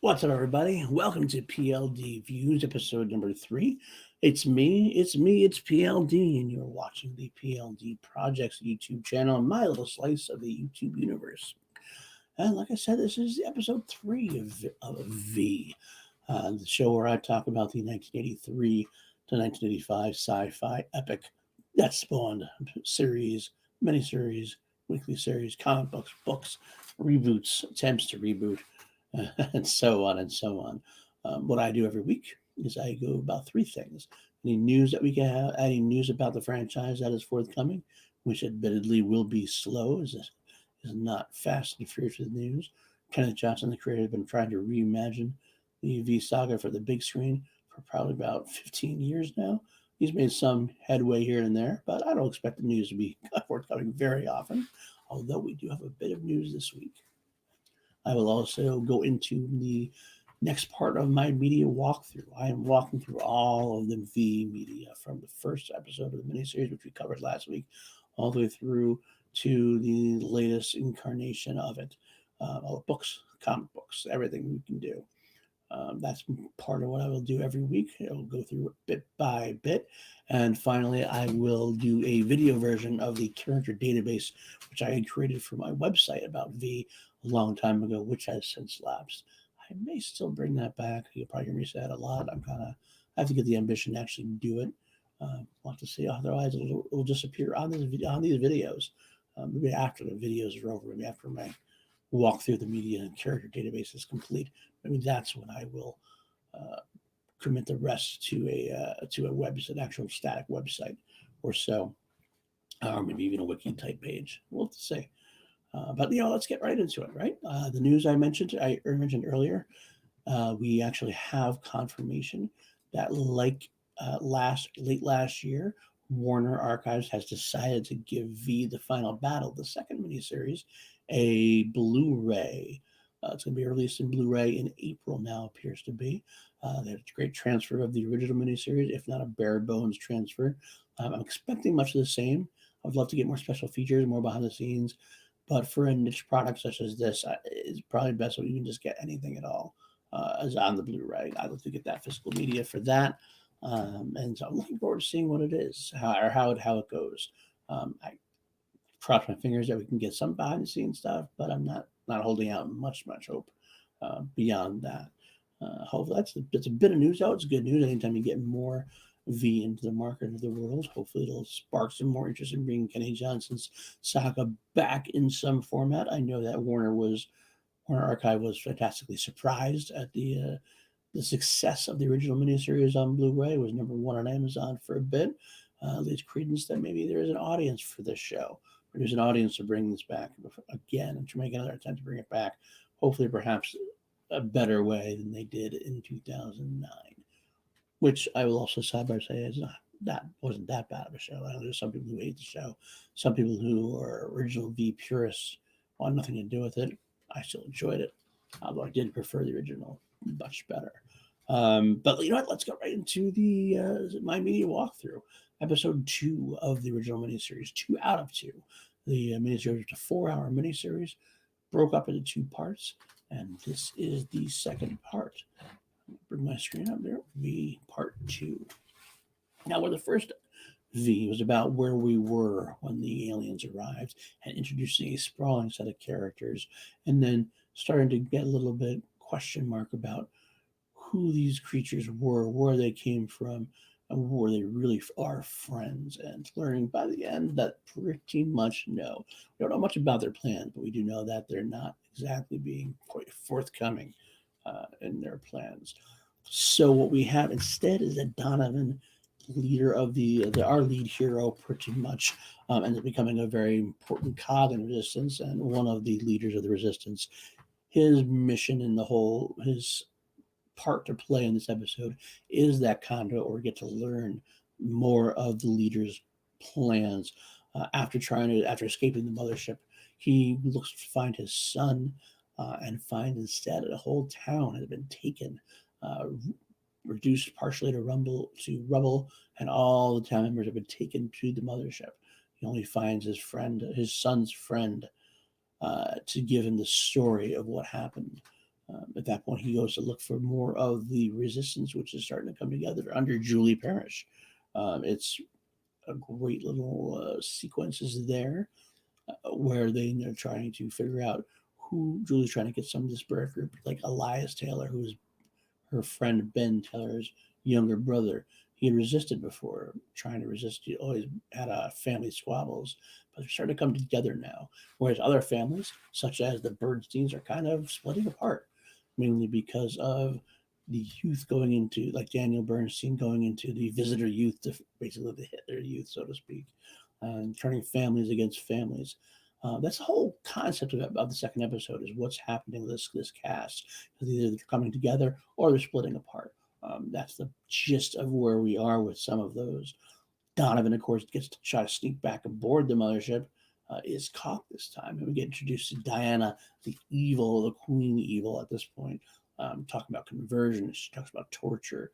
What's up, everybody? Welcome to pldViews, episode number 3. It's PLD, and you're watching the PLD Projects YouTube channel, my little slice of the YouTube universe. And like I said, this is episode 3 of V, the show where I talk about the 1983 to 1985 sci-fi epic that spawned series, miniseries, weekly series, comic books, reboots, attempts to reboot, and so on and so on. What I do every week is I go about three things: any news that we can have, any news about the franchise that is forthcoming, which admittedly will be slow, is not fast and furious with news. Kenneth Johnson, the creator, has been trying to reimagine the V saga for the big screen for probably about 15 years now. He's made some headway here and there, but I don't expect the news to be forthcoming very often, although we do have a bit of news this week. I will also go into the next part of my media walkthrough. I am walking through all of the V media from the first episode of the miniseries, which we covered last week, all the way through to the latest incarnation of it. All the books, comic books, everything we can do. That's part of what I will do every week. I'll go through it bit by bit. And finally, I will do a video version of the character database, which I had created for my website about V a long time ago, which has since lapsed. I may still bring that back. You'll probably hear me say that a lot. I have to get the ambition to actually do it. Want to see, otherwise it'll disappear on these videos. Maybe after the videos are over, maybe after my walk through the media and character database is complete. Maybe that's when I will uh, commit the rest to a website, an actual static website or so, or maybe even a wiki type page. We'll see. But let's get right into it. Right, the news I mentioned earlier. We actually have confirmation that, like late last year, Warner Archives has decided to give V the Final Battle, the second miniseries, a Blu-ray. It's going to be released in Blu-ray in April now, appears to be. There's a great transfer of the original miniseries, if not a bare bones transfer. I'm expecting much of the same. I'd love to get more special features, more behind the scenes. But for a niche product such as this, it's probably best if you can just get anything at all as on the Blu-ray. I'd love to get that physical media for that, and so I'm looking forward to seeing what it is, how it goes. I cross my fingers that we can get some behind the scenes stuff, but I'm not holding out much hope beyond that. Hopefully that's a bit of news out. It's good news. Anytime you get more V into the market of the world, hopefully it'll spark some more interest in bringing Kenny Johnson's saga back in some format. I know that Warner Archive was fantastically surprised at the success of the original miniseries on Blu-ray. It was number one on Amazon for a bit. Leads credence that maybe there is an audience for this show. There's an audience to bring this back again and to make another attempt to bring it back. Hopefully, perhaps a better way than they did in 2009, which I will also side by say is not that wasn't that bad of a show. I know there's some people who hate the show, some people who are original V purists want nothing to do with it. I still enjoyed it, although I did prefer the original much better. But you know what? Let's go right into the my media walkthrough. Episode 2 of the original miniseries, 2 out of 2. The miniseries was a 4-hour miniseries, broke up into 2 parts, and this is the second part. Bring my screen up there. V Part 2. Now, where the first V was about where we were when the aliens arrived and introducing a sprawling set of characters, and then starting to get a little bit question mark about who these creatures were, where they came from, and where they really are friends, and learning by the end that pretty much no. We don't know much about their plans, but we do know that they're not exactly being quite forthcoming in their plans. So what we have instead is a Donovan, leader of the our lead hero, pretty much ends up becoming a very important cog in resistance and one of the leaders of the resistance. His mission in the whole his part to play in this episode is that conduit, or we get to learn more of the leader's plans. After escaping the mothership, he looks to find his son, and finds instead a whole town has been taken, uh, reduced partially to rubble, and all the town members have been taken to the mothership. He only finds his son's friend, to give him the story of what happened. At that point, he goes to look for more of the resistance, which is starting to come together under Julie Parrish. It's a great little sequences there where they're trying to figure out who Julie's trying to get some of this birth group, like Elias Taylor, who's her friend Ben Taylor's younger brother. He had resisted before, trying to resist. He always had family squabbles, but they're starting to come together now. Whereas other families, such as the Bernsteins, are kind of splitting apart, mainly because of the youth going into, like Daniel Bernstein, going into the visitor youth to basically the Hitler youth, so to speak, and turning families against families. That's the whole concept of the second episode, is what's happening with this cast, because either they're coming together or they're splitting apart. That's the gist of where we are with some of those. Donovan, of course, gets to try to sneak back aboard the mothership, is caught this time, and we get introduced to Diana, the evil, the queen evil at this point, talking about conversion. She talks about torture.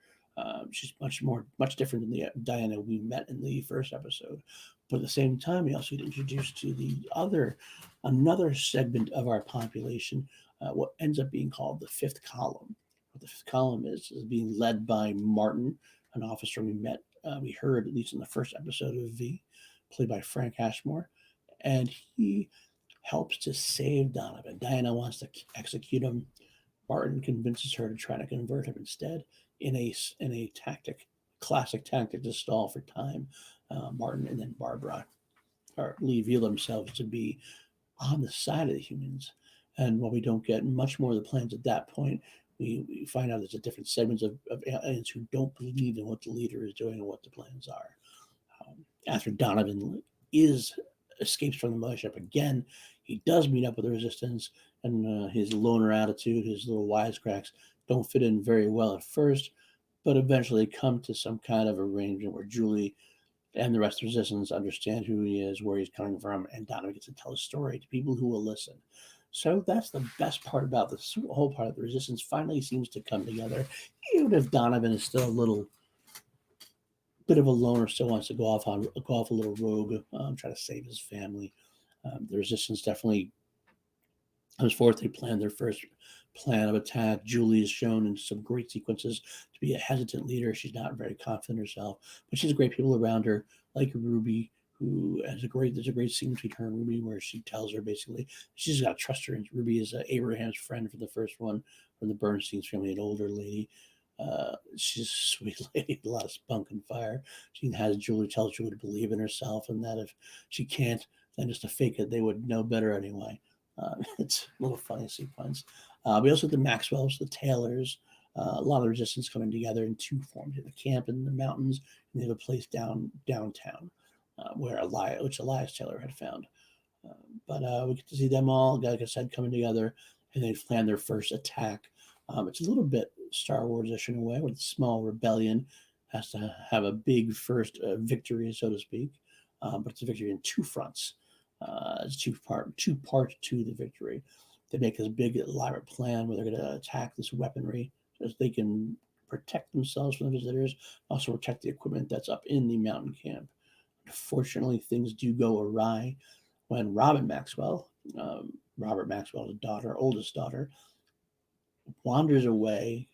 She's much different than the Diana we met in the first episode. But at the same time, we also get introduced to another segment of our population, what ends up being called the fifth column. What the fifth column is being led by Martin, an officer we heard at least in the first episode of V, played by Frank Ashmore, and he helps to save Donovan. Diana wants to execute him. Martin convinces her to try to convert him instead, in a classic tactic to stall for time. Martin and then Barbara reveal themselves to be on the side of the humans. And while we don't get much more of the plans at that point, we find out there's a different segments of aliens who don't believe in what the leader is doing and what the plans are. After Donovan escapes from the mothership again, he does meet up with the resistance, and his loner attitude, his little wisecracks, don't fit in very well at first, but eventually come to some kind of arrangement where Julie and the rest of the resistance understand who he is, where he's coming from, and Donovan gets to tell his story to people who will listen. So that's the best part about this whole part of the resistance. Finally seems to come together, even if Donovan is still a little bit of a loner, still wants to go off a little rogue, try to save his family. The resistance definitely comes forth. They plan their first plan of attack. Julie is shown in some great sequences to be a hesitant leader. She's not very confident herself, but she's great people around her, like Ruby, who there's a great scene between her and Ruby where she tells her basically she's got to trust her. And Ruby is Abraham's friend from the first one, from the Bernstein's family, an older lady. She's a sweet lady, a lot of spunk and fire. She tells Julie to believe in herself, and that if she can't, then just to fake it, they would know better anyway. It's a little funny sequence. We also have the Maxwells, the Taylors, a lot of resistance coming together in two forms: the camp in the mountains, and they have a place downtown where Elias Taylor had found. But we get to see them all, like I said, coming together, and they plan their first attack. It's a little bit Star Wars-ish in a way, with a small rebellion has to have a big first victory, so to speak. But it's a victory in two fronts. It's two parts to the victory. They make this big elaborate plan where they're going to attack this weaponry so they can protect themselves from the visitors, also protect the equipment that's up in the mountain camp. Unfortunately, things do go awry when Robert Maxwell's oldest daughter, wanders away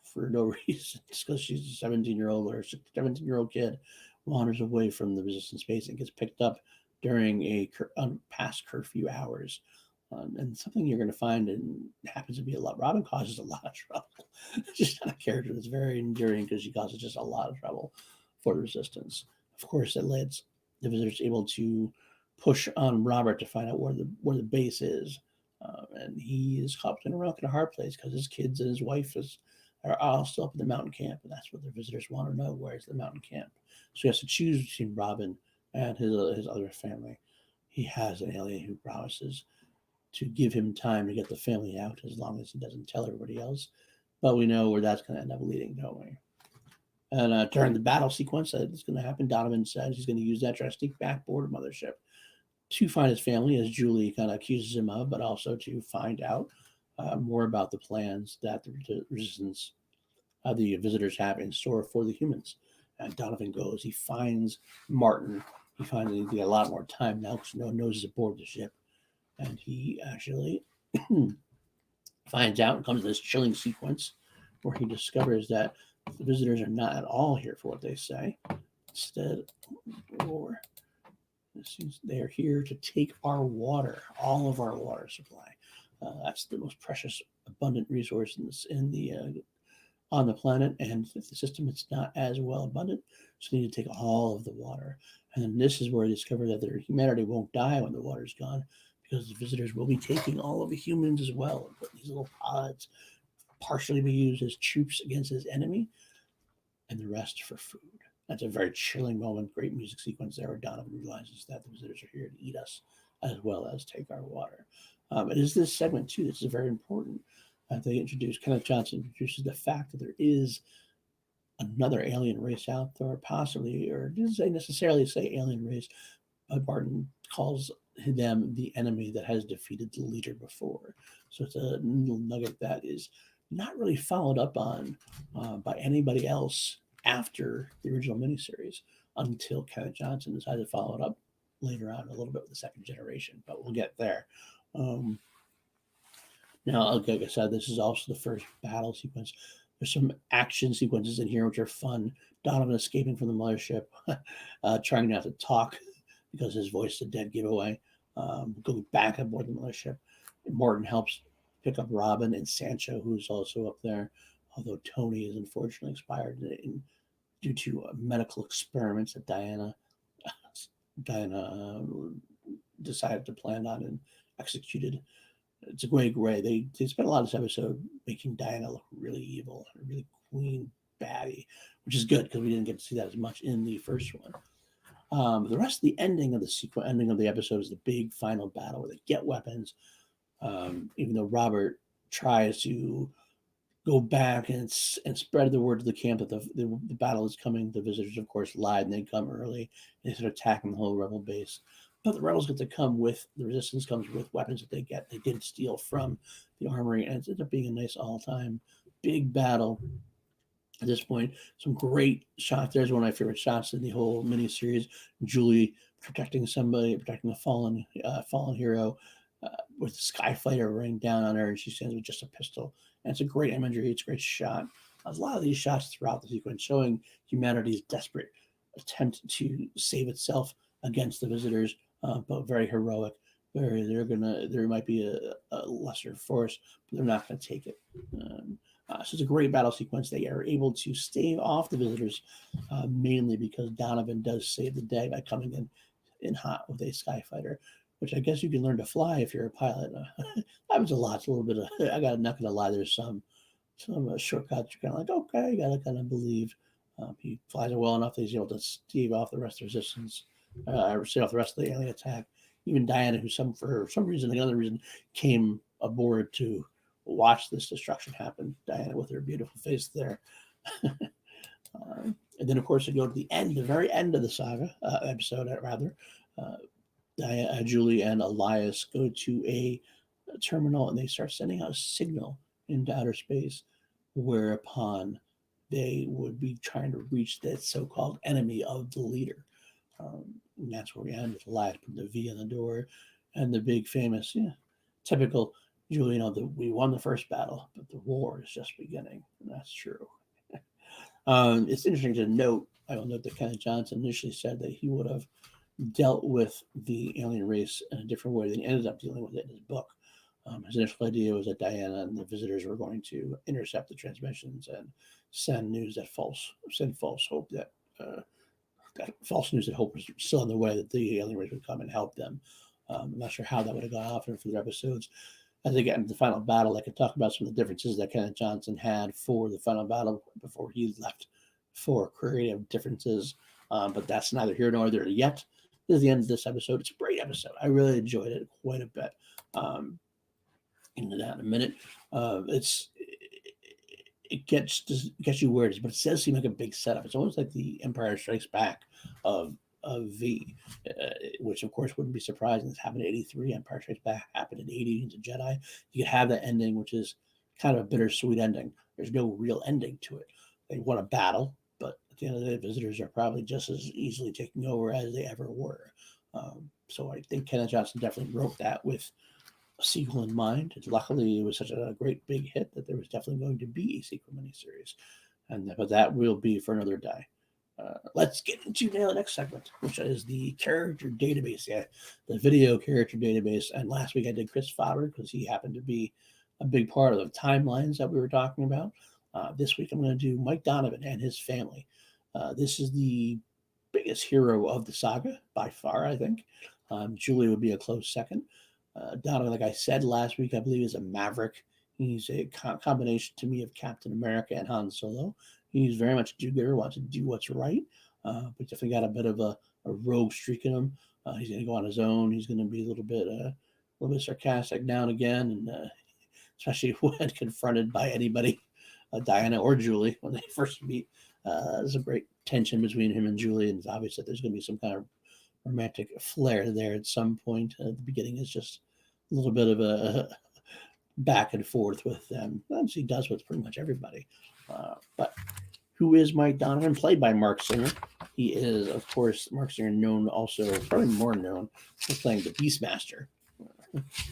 for no reason, just because she's a 17-year-old kid, wanders away from the resistance base and gets picked up during past curfew hours. And something you're going to find and happens to be a lot. Robin causes a lot of trouble. She's not a character that's very enduring because she causes just a lot of trouble for the resistance. Of course, it lets the visitors able to push on Robert to find out where the base is. And he is caught in a rock and a hard place because his kids and his wife are all still up in the mountain camp, and that's what the visitors want to know: where's the mountain camp? So he has to choose between Robin and his other family. He has an alien who promises to give him time to get the family out as long as he doesn't tell everybody else. But we know where that's going to end up leading, don't we? And during the battle sequence that's going to happen, Donovan says he's going to use that to try to sneak back aboard the mothership to find his family, as Julie kind of accuses him of, but also to find out more about the plans that the resistance, the visitors have in store for the humans. And Donovan goes, he finds Martin. He finds he got a lot more time now because no one knows he's aboard the ship. And he actually finds out and comes to this chilling sequence where he discovers that the visitors are not at all here for what they say. Instead, or they are here to take our water, all of our water supply. That's the most precious, abundant resource in the on the planet, and if the system it's not as well abundant, so they need to take all of the water. And then this is where they discover that their humanity won't die when the water's gone, because the visitors will be taking all of the humans as well and put these little pods partially be used as troops against his enemy, and the rest for food. That's a very chilling moment. Great music sequence there where Donovan realizes that the visitors are here to eat us as well as take our water. It is this segment, too, this is very important. They introduce, Kenneth Johnson introduces the fact that there is another alien race out there, possibly, or doesn't say necessarily say alien race, but Barton calls them the enemy that has defeated the leader before. So it's a little nugget that is not really followed up on by anybody else after the original miniseries until Kenneth Johnson decided to follow it up later on a little bit with the second generation, but we'll get there. Now, like I said, this is also the first battle sequence. There's some action sequences in here which are fun. Donovan escaping from the mothership, trying not to talk because his voice is a dead giveaway. Going back aboard the mothership. Morton helps pick up Robin and Sancho, who's also up there, although Tony is unfortunately expired due to medical experiments that Diana decided to plan on and executed. It's a great way. They spent a lot of this episode making Diana look really evil, really queen baddie, which is good because we didn't get to see that as much in the first one. The rest of the ending of the episode is the big final battle where they get weapons. Even though Robert tries to go back and spread the word to the camp that the battle is coming, the visitors, of course, lied and they come early. They start attacking the whole rebel base. But the rebels get to come with, the resistance comes with weapons that they did steal from the armory, and it ends up being a nice all-time big battle. At this point, some great shots. There's one of my favorite shots in the whole miniseries. Julie protecting a fallen hero, with the Skyfighter raining down on her, and she stands with just a pistol. And it's a great imagery. It's a great shot. There's a lot of these shots throughout the sequence showing humanity's desperate attempt to save itself against the visitors, but very heroic. There might be a lesser force, but they're not going to take it. So it's a great battle sequence. They are able to stave off the visitors, mainly because Donovan does save the day by coming in hot with a Skyfighter, which I guess you can learn to fly if you're a pilot. Happens a lot. It's a little bit of, not going to lie, there's some shortcuts. You're kind of like, okay, you got to kind of believe. He flies it well enough that he's able to stave off the rest of the resistance, stave off the rest of the alien attack. Even Diana, who for some reason, another reason, came aboard to watch this destruction happen. Diana with her beautiful face there. And then, of course, we go to the very end of the saga, episode, rather. Julie and Elias go to a terminal and they start sending out a signal into outer space, whereupon they would be trying to reach that so-called enemy of the leader. And that's where we end with Elias putting the V on the door and the big famous, typical Julie, that we won the first battle, but the war is just beginning. And that's true. It's interesting to note, I will note that Kenneth Johnson initially said that he would have dealt with the alien race in a different way than he ended up dealing with it in his book. His initial idea was that Diana and the visitors were going to intercept the transmissions and send false hope that false news that hope was still on the way, that the alien race would come and help them. I'm not sure how that would have gone off in further episodes. As they get into the final battle, I could talk about some of the differences that Kenneth Johnson had for the final battle before he left for creative differences. But that's neither here nor there yet. This is the end of this episode. It's a great episode. I really enjoyed it quite a bit. Into that in a minute. It gets you where it is, but it does seem like a big setup. It's almost like the Empire Strikes Back of V, which of course wouldn't be surprising. This happened in '83. Empire Strikes Back happened in '80 into Jedi. You could have that ending, which is kind of a bittersweet ending. There's no real ending to it. They won a battle, but at the end of the day, visitors are probably just as easily taking over as they ever were. So I think Kenneth Johnson definitely wrote that with sequel in mind. Luckily, it was such a great big hit that there was definitely going to be a sequel miniseries, but that will be for another day. Let's get into the next segment, which is the character database. Yeah, the video character database. And last week I did Chris Faber because he happened to be a big part of the timelines that we were talking about. This week I'm going to do Mike Donovan and his family. This is the biggest hero of the saga by far, I think. Julie would be a close second. Donovan, like I said last week, I believe is a maverick. He's a combination to me of Captain America and Han Solo. He's very much a do-gooder, wants to do what's right, but definitely got a bit of a rogue streak in him. He's going to go on his own. He's going to be a little bit sarcastic now and again, and especially when confronted by anybody, Diana or Julie, when they first meet. There's a great tension between him and Julie, and it's obvious that there's going to be some kind of romantic flair there at some point. The beginning is just a little bit of a back and forth with them, as he does with pretty much everybody. But who is Mike Donovan? Played by Mark Singer. He is, of course, Mark Singer, known also, probably more known for playing the Beastmaster,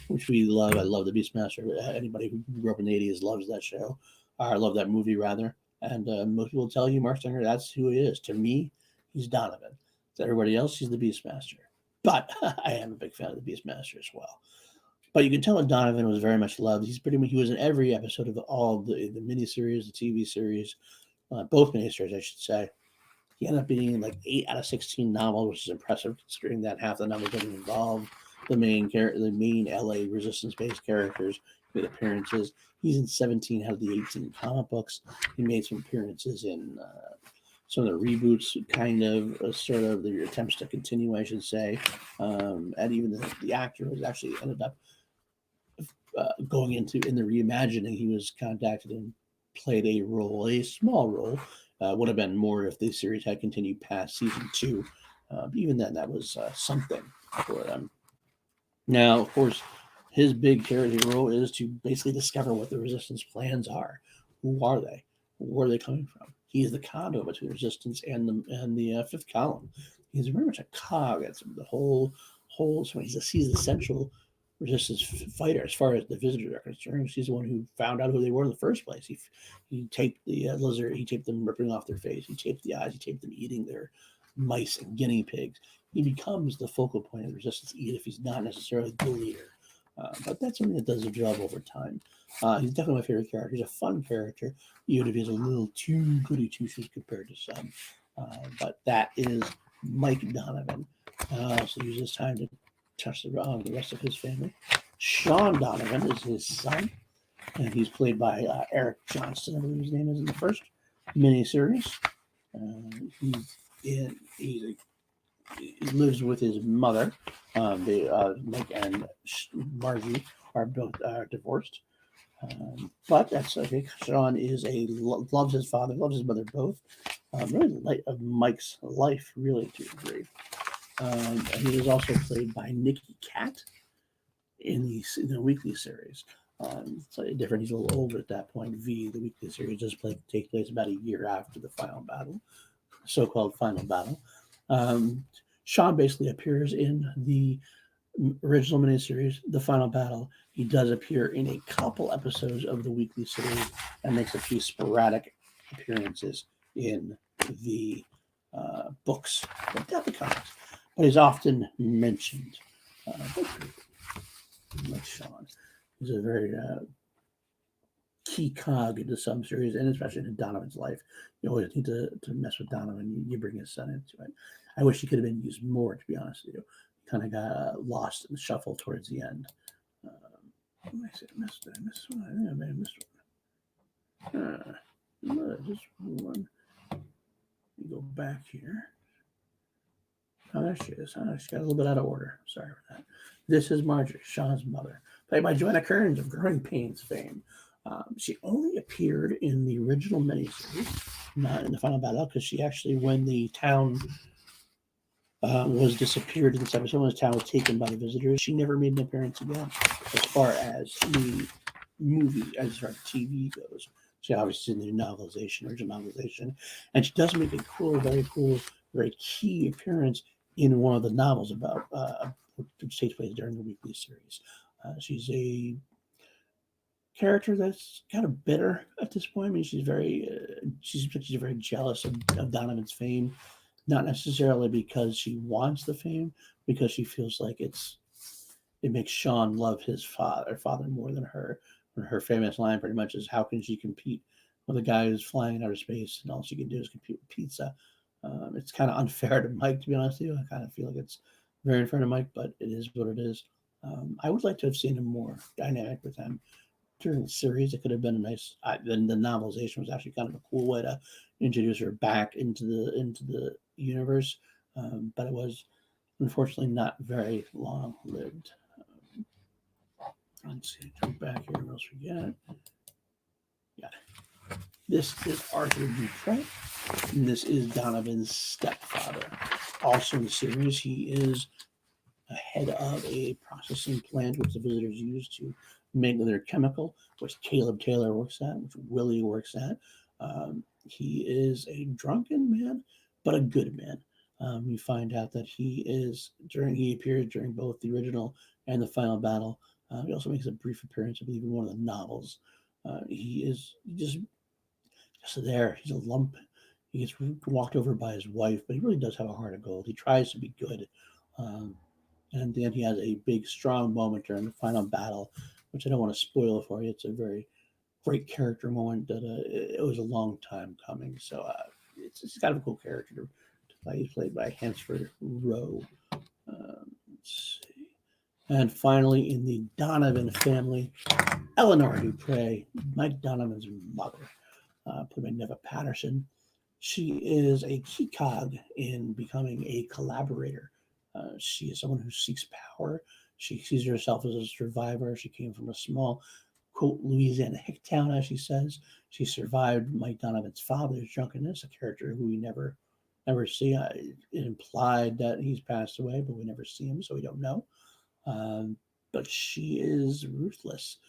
which we love. I love the Beastmaster. Anybody who grew up in the 80s loves that show. I love that movie, rather. And most people tell you, Mark Singer, that's who he is. To me, he's Donovan. To everybody else, he's the Beastmaster. But I am a big fan of the Beastmaster as well. But you can tell that Donovan was very much loved. He was in every episode of all the miniseries, the TV series, both miniseries, I should say. He ended up being like 8 out of 16 novels, which is impressive considering that half the novels didn't involve the main LA resistance-based characters with appearances. He's in 17 out of the 18 comic books. He made some appearances in some of the reboots, kind of, sort of the attempts to continue, I should say. And even the actor was actually ended up going into in the reimagining. He was contacted and played a role, a small role. Would have been more if the series had continued past season 2. But even then, that was something for them. Now, of course, his big character role is to basically discover what the resistance plans are. Who are they? Where are they coming from? He is the conduit between resistance and the fifth column. He's very much a cog. It's the whole. So he's the central resistance fighter as far as the visitors are concerned. He's the one who found out who they were in the first place. He taped the lizard. He taped them ripping off their face. He taped the eyes. He taped them eating their mice and guinea pigs. He becomes the focal point of the resistance, even if he's not necessarily the leader. But that's something that does a job over time. He's definitely my favorite character. He's a fun character, even if he's a little too goody two-shoes compared to some. But that is Mike Donovan. I also use this time to touch the rest of his family. Sean Donovan is his son, and he's played by Eric Johnston, I believe his name is in the first miniseries. He lives with his mother. Mike and Margie are both divorced. But that's okay. Sean loves his father, loves his mother both. Really light of Mike's life, really, to a degree. And he was also played by Nikki Cat in the weekly series. Slightly different. He's a little older at that point. The weekly series does take place about a year after the final battle, so-called final battle. Sean basically appears in the original miniseries, The Final Battle. He does appear in a couple episodes of the weekly series and makes a few sporadic appearances in the books, the comics. But he's often mentioned. Like Sean. He's a very key cog into some series, and especially in Donovan's life. You always need to mess with Donovan. You bring his son into it. I wish he could have been used more, to be honest with you. He kind of got lost in the shuffle towards the end. Did I miss one? I think I may have missed one. Just one. Let me go back here. Oh, there she is. She got a little bit out of order. Sorry for that. This is Marjorie, Sean's mother, played by Joanna Kearns of Growing Pains fame. She only appeared in the original miniseries, not in the final battle, because she actually, when the town was disappeared in this episode, when the town was taken by the visitors, she never made an appearance again, as far as the movie, as far as TV goes. She obviously in the original novelization, and she does make a very cool, very key appearance in one of the novels about which takes place during the weekly series. She's a character that's kind of bitter at this point. I mean, she's very jealous of Donovan's fame, not necessarily because she wants the fame, because she feels like it makes Sean love his father more than her. And her famous line pretty much is, "How can she compete with a guy who's flying in outer space and all she can do is compete with pizza?" It's kind of unfair to Mike, to be honest with you. I kind of feel like it's very unfair to Mike, but it is what it is. I would like to have seen him more dynamic with him during the series. It could have been a nice. Then the novelization was actually kind of a cool way to introduce her back into the universe, but it was unfortunately not very long lived. Let's see, jump back here. What else we got? Yeah, this is Arthur Dupre, and this is Donovan's stepfather. Also in the series, he is head of a processing plant which the visitors use to make their chemical, which Caleb Taylor works at, which Willie works at. He is a drunken man, but a good man. You find out that he appears during both the original and the final battle. He also makes a brief appearance, I believe, in one of the novels. He is just there. He's a lump. He gets walked over by his wife, but he really does have a heart of gold. He tries to be good. Um, and then he has a big, strong moment during the final battle, which I don't want to spoil for you. It's a very great character moment that it was a long time coming. So it's kind of a cool character to play. He's played by Hansford Rowe. Let's see. And finally, in the Donovan family, Eleanor Dupre, Mike Donovan's mother, played by Neva Patterson. She is a key cog in becoming a collaborator. She is someone who seeks power. She sees herself as a survivor. She came from a small, quote, Louisiana hick town, as she says. She survived Mike Donovan's father's drunkenness, a character who we never see. It implied that he's passed away, but we never see him, so we don't know. But she is ruthless.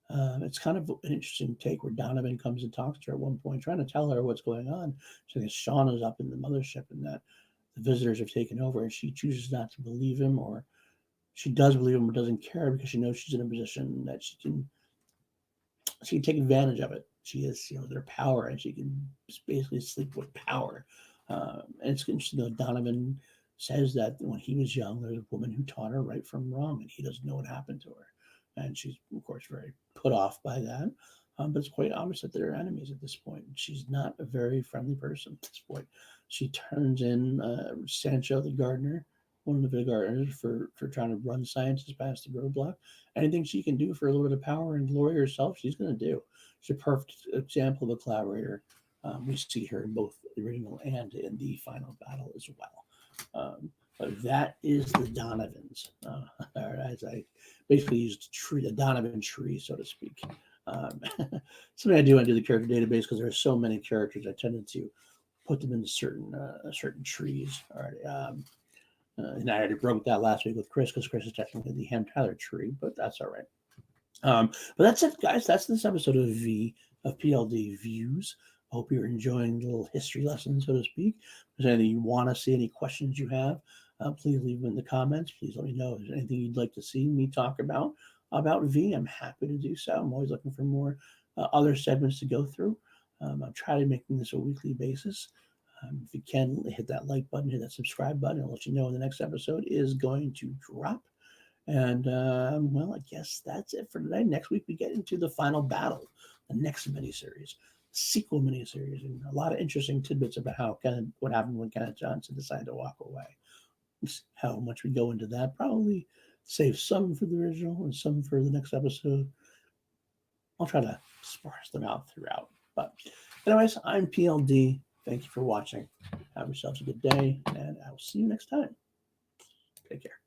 It's kind of an interesting take where Donovan comes and talks to her at one point, trying to tell her what's going on. She thinks Sean is up in the mothership and that the visitors have taken over, and she chooses not to believe him, or she does believe him but doesn't care because she knows she's in a position that she can take advantage of it. She has, their power, and she can basically sleep with power. And it's interesting that Donovan says that when he was young, there's a woman who taught her right from wrong, and he doesn't know what happened to her. And she's, of course, very put off by that. But it's quite obvious that they're enemies at this point. She's not a very friendly person at this point. She turns in Sancho the gardener, one of the gardeners, for trying to run scientists past the roadblock. Anything she can do for a little bit of power and glory herself, she's going to do. She's a perfect example of a collaborator. We see her in both the original and in the final battle as well. But that is the Donovans, as I basically used the Donovan tree, so to speak. Something I do the character database because there are so many characters. I tended to put them into certain trees. All right. And I already broke that last week with Chris because Chris is technically the Ham Tyler tree, but that's all right. But that's it, guys. That's this episode of PLD Views. I hope you're enjoying the little history lesson, so to speak. If there's anything you want to see, any questions you have, please leave them in the comments. Please let me know if there's anything you'd like to see me talk about V. I'm happy to do so. I'm always looking for more other segments to go through. I'll try to making this a weekly basis. If you can, hit that like button, hit that subscribe button. I'll let you know when the next episode is going to drop. And, well, I guess that's it for today. Next week, we get into the final battle, the next miniseries, sequel miniseries, and a lot of interesting tidbits about what happened when Kenneth Johnson decided to walk away. How much we go into that. Probably save some for the original and some for the next episode. I'll try to sparse them out throughout. But anyways, I'm PLD. Thank you for watching. Have yourselves a good day, and I will see you next time. Take care.